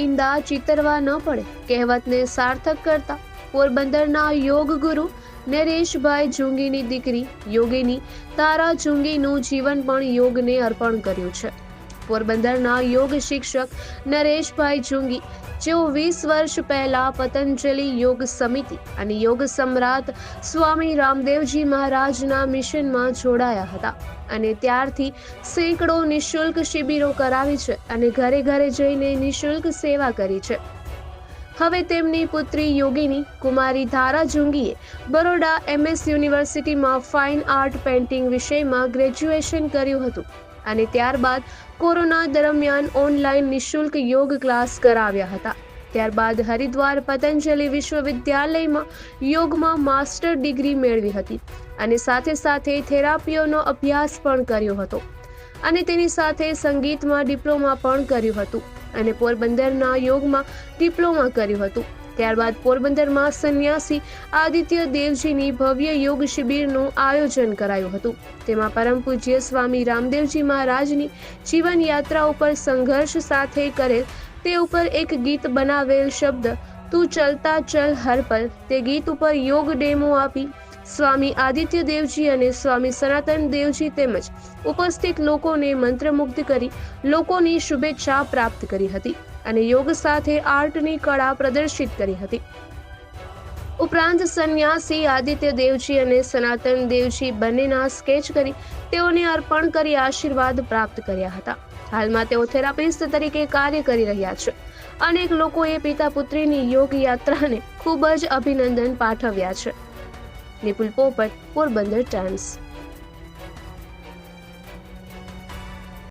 નિંદા ચિતરવા ન પડે કહેવતને સાર્થક કરતા પોરબંદરના યોગ ગુરુ નરેશભાઈ જુંગીની દીકરી યોગિની તારા જુંગીનું જીવન પણ યોગને અર્પણ કર્યું છે. પોરબંદરના યોગ શિક્ષક નરેશભાઈ જુંગી, જેઓ 20 વર્ષ પહેલા પતંજલિ યોગ સમિતિ અને યોગ સમ્રાટ સ્વામી રામદેવજી મહારાજના મિશનમાં જોડાયા હતા અને ત્યારથી સેંકડો નિઃશુલ્ક શિબિરો કરાવી છે અને ઘરે ઘરે જઈને નિઃશુલ્ક સેવા કરી છે. હવે તેમની પુત્રી યોગિની કુમારી ધારા જુંગીએ બરોડા MS યુનિવર્સિટીમાં ફાઇન આર્ટ પેઇન્ટિંગ વિષયમાં ગ્રેજ્યુએશન કર્યું હતું અને ત્યારબાદ કોરોના દરમિયાન ઓનલાઈન નિઃશુલ્ક યોગ ક્લાસ કરાવ્યા હતા. ત્યારબાદ હરિદ્વાર પતંજલિ વિશ્વવિદ્યાલયમાં યોગમાં માસ્ટર ડિગ્રી મેળવી હતી અને સાથે સાથે થેરાપીઓનો અભ્યાસ પણ કર્યો હતો અને તેની સાથે સંગીતમાં ડિપ્લોમા પણ કર્યું હતું અને પોરબંદરના યોગમાં ડિપ્લોમા કર્યું હતું. ત્યારબાદ પોરબંદરમાં સંન્યાસી આદિત્ય દેવજીની ભવ્ય યોગ શિબિરનું આયોજન કરાયું હતું. તેમાં પરમ પૂજ્ય સ્વામી રામદેવજી મહારાજની જીવન યાત્રા ઉપર સંઘર્ષ સાથે કરેલ તે ઉપર એક ગીત બનાવેલ શબ્દ તું ચલતા ચલ હર પલ તે ગીત ઉપર યોગ ડેમો આપી સ્વામી આદિત્ય દેવજી અને સ્વામી સનાતન દેવજી તેમજ ઉપસ્થિત લોકોને મંત્રમુગ્ધ કરી લોકોની શુભેચ્છા પ્રાપ્ત કરી હતી અને યોગ સાથે આર્ટની કળા પ્રદર્શિત કરી હતી. ઉપરાંત સંન્યાસી આદિત્ય દેવજી અને સનાતન દેવજી બંનેના સ્કેચ કરી તેઓને અર્પણ કરી આશીર્વાદ પ્રાપ્ત કર્યા હતા. હાલમાં તેઓ થેરાપિસ્ટ તરીકે કાર્ય કરી રહ્યા છે. અનેક લોકોએ પિતા પુત્રીની યોગ યાત્રાને ખૂબ જ અભિનંદન પાઠવ્યા છે. નિપુલ પોપટ, પોરબંદર ટાઈમ્સ.